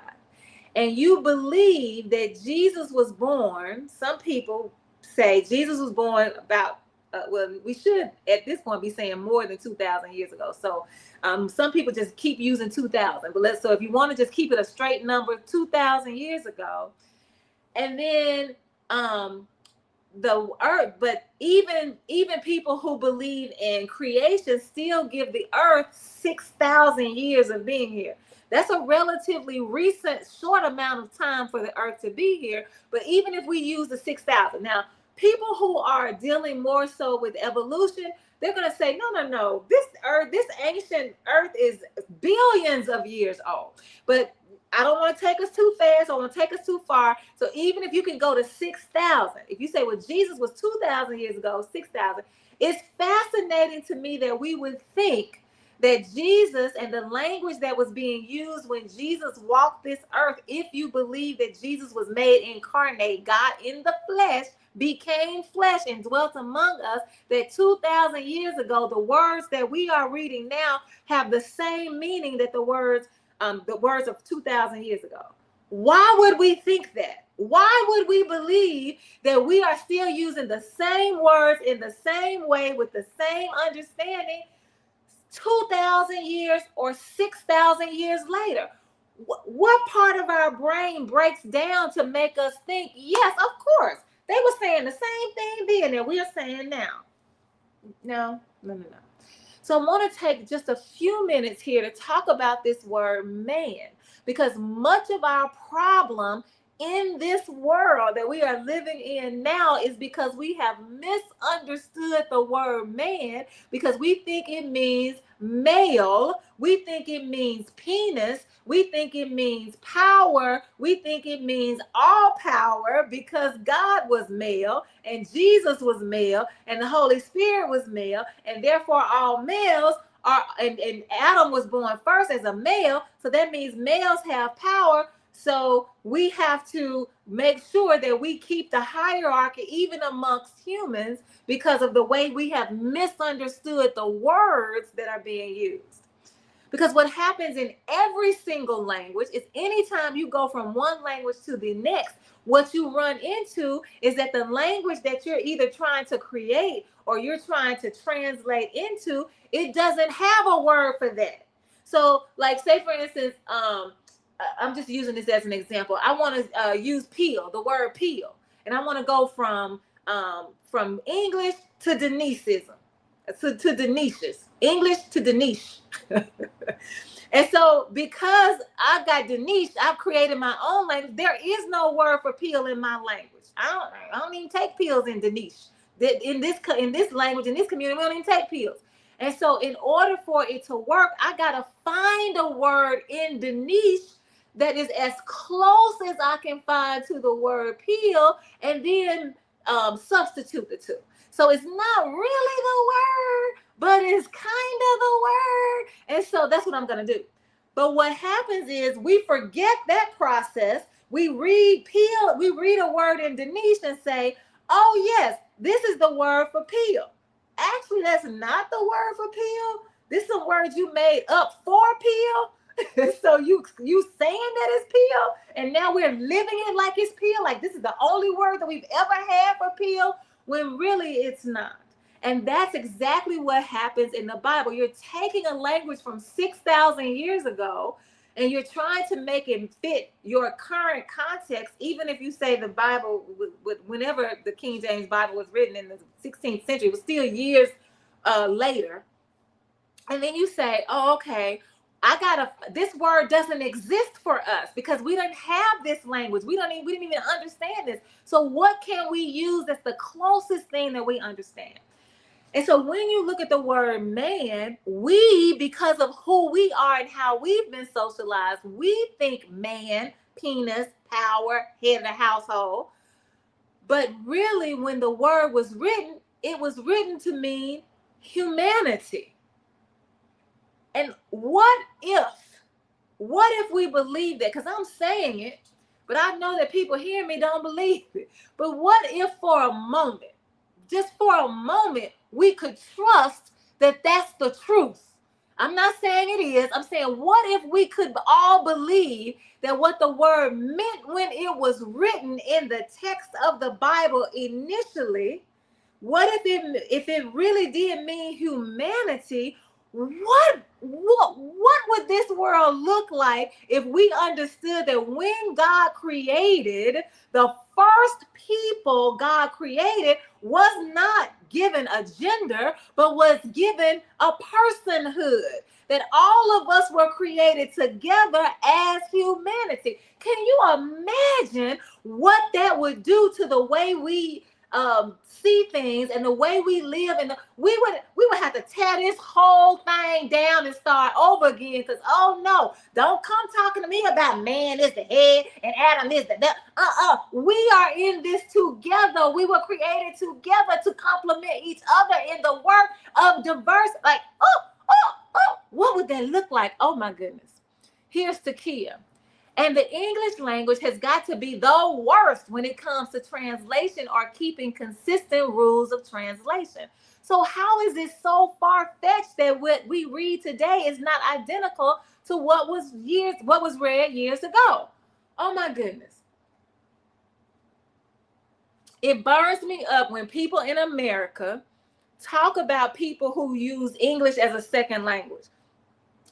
and you believe that Jesus was born, some people say Jesus was born about, well, we should at this point be saying more than 2,000 years ago. So some people just keep using 2,000. But so if you want to just keep it a straight number, 2,000 years ago. And then the earth, but even people who believe in creation still give the earth 6,000 years of being here. That's a relatively recent, short amount of time for the earth to be here. But even if we use the 6,000, now people who are dealing more so with evolution, they're going to say, no, this ancient earth is billions of years old. But I don't want to take us too fast. I don't want to take us too far. So even if you can go to 6,000, if you say, well, Jesus was 2,000 years ago, 6,000, it's fascinating to me that we would think that Jesus and the language that was being used when Jesus walked this earth, if you believe that Jesus was made incarnate, God in the flesh, became flesh and dwelt among us, that 2,000 years ago, the words that we are reading now have the same meaning that the words of 2,000 years ago. Why would we think that? Why would we believe that we are still using the same words in the same way with the same understanding 2,000 years or 6,000 years later? What part of our brain breaks down to make us think, yes, of course, they were saying the same thing then that we are saying now? No. So I want to take just a few minutes here to talk about this word man, because much of our problem in this world that we are living in now is because we have misunderstood the word man, because we think it means male, we think it means penis, we think it means power, we think it means all power, because God was male and Jesus was male and the Holy Spirit was male, and therefore all males are, and Adam was born first as a male, so that means males have power. So we have to make sure that we keep the hierarchy even amongst humans, because of the way we have misunderstood the words that are being used. Because what happens in every single language is anytime you go from one language to the next, what you run into is that the language that you're either trying to create or you're trying to translate into, it doesn't have a word for that. So like, say for instance, I'm just using this as an example. I want to use peel, the word peel, and I want to go from English to Deniseism, to Denicious, English to Denise. And so because I got Denise, I've created my own language. There is no word for pill in my language. I don't even take pills in Denise. In this language, in this community, we don't even take pills. And so in order for it to work, I gotta find a word in Denise that is as close as I can find to the word pill, and then substitute the two. So it's not really the word, but it's kind of the word. And so that's what I'm going to do. But what happens is we forget that process. We read a word in Denise and say, oh yes, this is the word for pill. Actually, that's not the word for pill. This is a word you made up for pill. So you saying that it's pill, and now we're living it like it's pill, like this is the only word that we've ever had for pill, when really it's not. And that's exactly what happens in the Bible. You're taking a language from 6,000 years ago, and you're trying to make it fit your current context, even if you say the Bible, whenever the King James Bible was written in the 16th century, it was still years later. And then you say, oh, okay, this word doesn't exist for us because we didn't have this language. We didn't even understand this. So what can we use that's the closest thing that we understand? And so when you look at the word man, because of who we are and how we've been socialized, we think man, penis, power, head of the household. But really, when the word was written, it was written to mean humanity. And what if we believe that? Because I'm saying it, but I know that people hearing me don't believe it. But what if for a moment, just for a moment, we could trust that that's the truth? I'm not saying it is. I'm saying, what if we could all believe that what the word meant when it was written in the text of the Bible initially? What if it really did mean humanity? What would this world look like if we understood that when God created, the first people God created was not given a gender, but was given a personhood? That all of us were created together as humanity. Can you imagine what that would do to the way we see things and the way we live? And we would have to tear this whole thing down and start over again, because oh no, don't come talking to me about man is the head and Adam is the we are in this together. We were created together to complement each other in the work of diverse. Like what would that look like? Oh my goodness. Here's Takia. And the English language has got to be the worst when it comes to translation or keeping consistent rules of translation. So how is it so far-fetched that what we read today is not identical to what was read years ago? Oh my goodness. It burns me up when people in America talk about people who use English as a second language,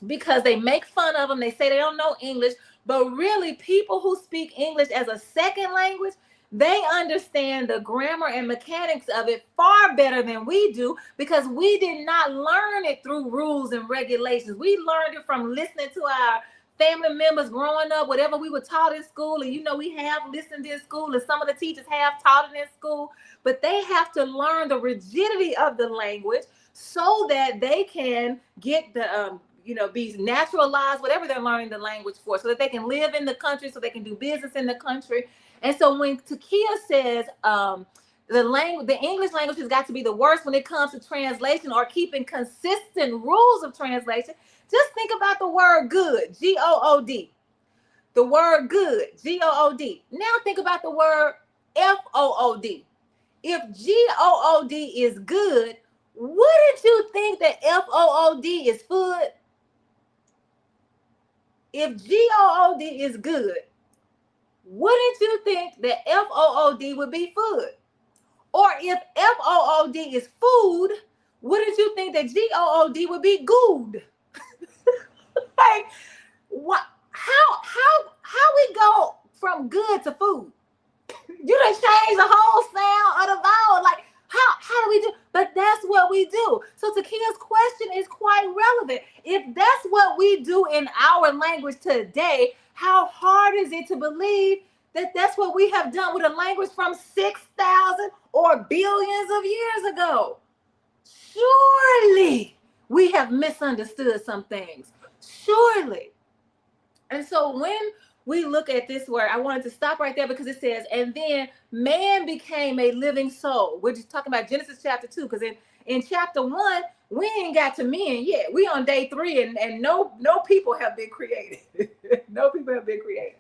because they make fun of them. They say they don't know English, but really people who speak English as a second language, they understand the grammar and mechanics of it far better than we do, because we did not learn it through rules and regulations. We learned it from listening to our family members growing up, whatever we were taught in school. And we have listened in school, and some of the teachers have taught it in school, but they have to learn the rigidity of the language so that they can get the be naturalized, whatever they're learning the language for, so that they can live in the country, so they can do business in the country. And so when Takia says the English language has got to be the worst when it comes to translation or keeping consistent rules of translation, just think about the word good, G-O-O-D. The word good, G-O-O-D. Now think about the word F-O-O-D. If G-O-O-D is good, wouldn't you think that F-O-O-D is food? If G-O-O-D is good, wouldn't you think that F-O-O-D would be food? Or if F-O-O-D is food, wouldn't you think that G-O-O-D would be good? Like, what? How we go from good to food? You done change the whole sound of the vowel. Like, How do we do? But that's what we do. So Takia's question is quite relevant. If that's what we do in our language today, how hard is it to believe that that's what we have done with a language from 6,000 or billions of years ago? Surely we have misunderstood some things. Surely. And so when we look at this word, I wanted to stop right there because it says, and then man became a living soul. We're just talking about Genesis chapter 2, because in chapter 1, we ain't got to men yet. We on day 3, and no people have been created. No people have been created.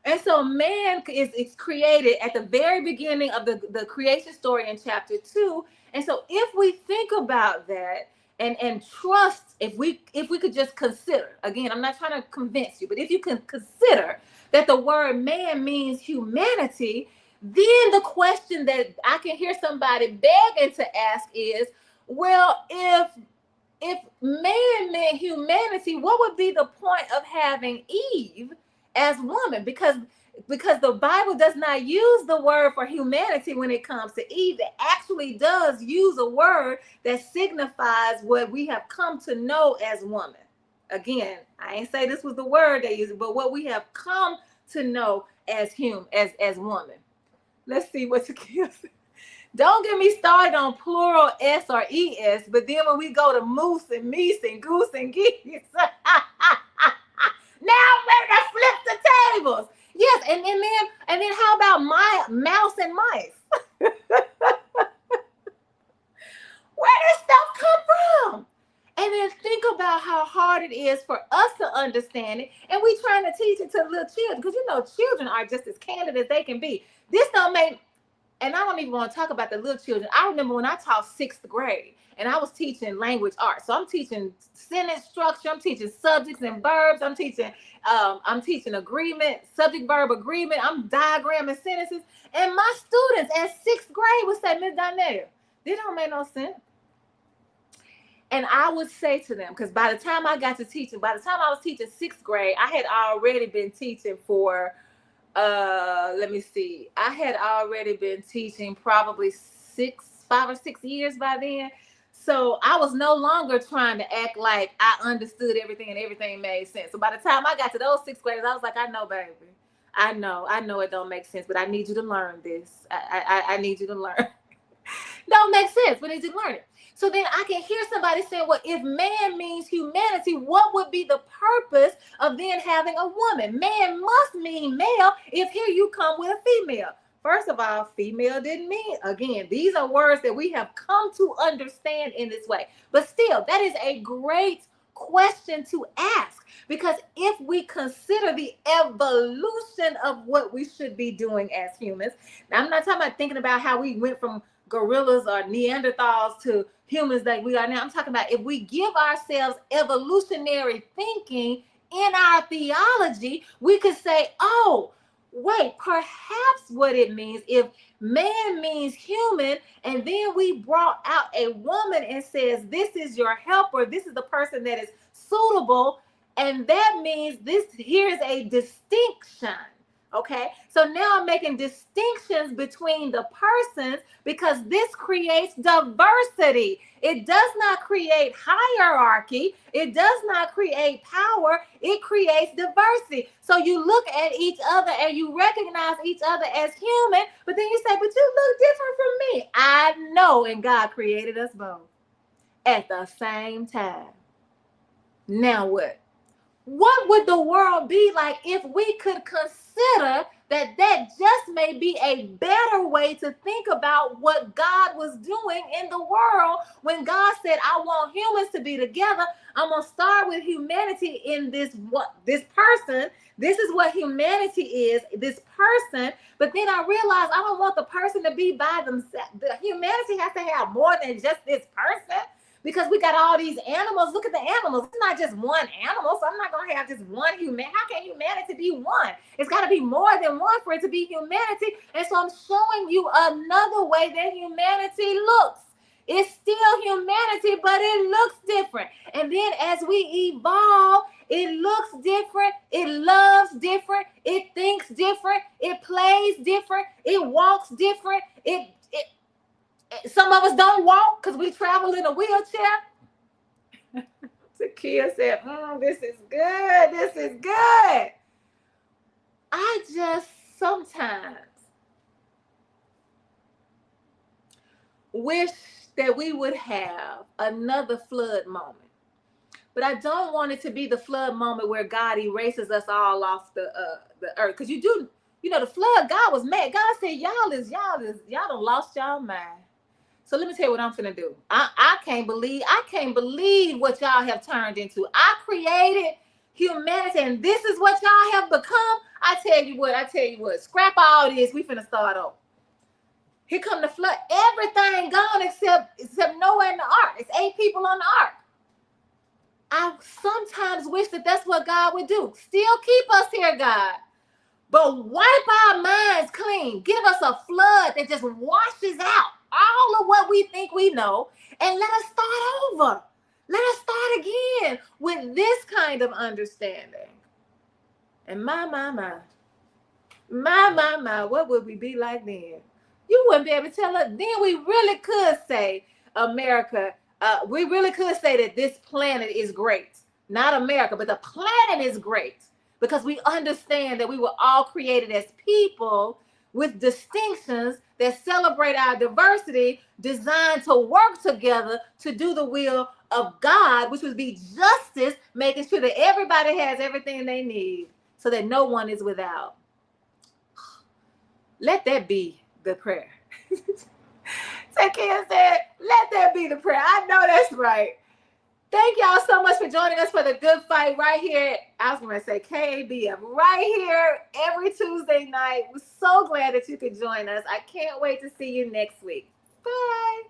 And so man is created at the very beginning of the creation story in chapter 2. And so if we think about that and trust, if we could just consider, again, I'm not trying to convince you, but if you can consider that the word man means humanity, then the question that I can hear somebody begging to ask is, well, if man meant humanity, what would be the point of having Eve as woman? Because the Bible does not use the word for humanity when it comes to Eve. It actually does use a word that signifies what we have come to know as woman. Again, I ain't say this was the word they used, but what we have come to know as woman. Let's see what Takia says. Don't get me started on plural S or ES, but then when we go to moose and meese and goose and geese, now I'm ready to flip the tables. Yes, and then how about my mouse and mice? Where does stuff come from? And then think about how hard it is for us to understand it, and we trying to teach it to little children, because children are just as candid as they can be. This don't make. And I don't even want to talk about the little children. I remember when I taught 6th grade and I was teaching language arts. So I'm teaching sentence structure. I'm teaching subjects and verbs. I'm teaching agreement, subject verb agreement. I'm diagramming sentences. And my students at 6th grade would say, Ms. Donnell, this don't make no sense. And I would say to them, because by the time I was teaching 6th grade, I had already been teaching for let me see. I had already been teaching probably 5 or 6 years by then. So I was no longer trying to act like I understood everything and everything made sense. So by the time I got to those 6th graders, I was like, I know, baby. I know it don't make sense, but I need you to learn this. I need you to learn. Don't make sense, but they didn't learn it. So then I can hear somebody saying, well, if man means humanity, what would be the purpose of then having a woman? Man must mean male if here you come with a female. First of all, female didn't mean, again, these are words that we have come to understand in this way. But still, that is a great question to ask, because if we consider the evolution of what we should be doing as humans, now I'm not talking about thinking about how we went from gorillas or Neanderthals to humans that we are now. I'm talking about if we give ourselves evolutionary thinking in our theology, we could say, oh, wait, perhaps what it means, if man means human, and then we brought out a woman and says, this is your helper, this is the person that is suitable, and that means this, here's a distinction. Okay, so now I'm making distinctions between the persons, because this creates diversity. It does not create hierarchy. It does not create power. It creates diversity. So you look at each other and you recognize each other as human, but then you say, but you look different from me. I know, and God created us both at the same time. Now what? What would the world be like if we could consider that just may be a better way to think about what God was doing in the world when God said, I want humans to be together. I'm going to start with humanity in this person. This is what humanity is, this person. But then I realized I don't want the person to be by themselves. The humanity has to have more than just this person. Because we got all these animals. Look at the animals. It's not just one animal. So I'm not going to have just one human. How can humanity be one? It's got to be more than one for it to be humanity. And so I'm showing you another way that humanity looks. It's still humanity, but it looks different. And then as we evolve, it looks different. It loves different. It thinks different. It plays different. It walks different. Some of us don't walk because we travel in a wheelchair. Zakiya said, this is good. This is good. I just sometimes wish that we would have another flood moment. But I don't want it to be the flood moment where God erases us all off the earth. Because the flood, God was mad. God said, y'all done lost y'all mind. So let me tell you what I'm finna do. I can't believe what y'all have turned into. I created humanity, and this is what y'all have become. I tell you what, scrap all this. We finna start over. Here come the flood. Everything gone except Noah and the ark. It's 8 people on the ark. I sometimes wish that that's what God would do. Still keep us here, God. But wipe our minds clean. Give us a flood that just washes out all of what we think we know, and let us start over. Let us start again with this kind of understanding. And my, what would we be like then? You wouldn't be able to tell us. Then we really could say, America, we really could say that this planet is great. Not America, but the planet is great. Because we understand that we were all created as people with distinctions that celebrate our diversity, designed to work together to do the will of God, which would be justice, making sure that everybody has everything they need so that no one is without. Let that be the prayer. Zakiya said, let that be the prayer. I know that's right. Thank y'all so much for joining us for the Good Fight right here. I was going to say KABF right here every Tuesday night. We're so glad that you could join us. I can't wait to see you next week. Bye.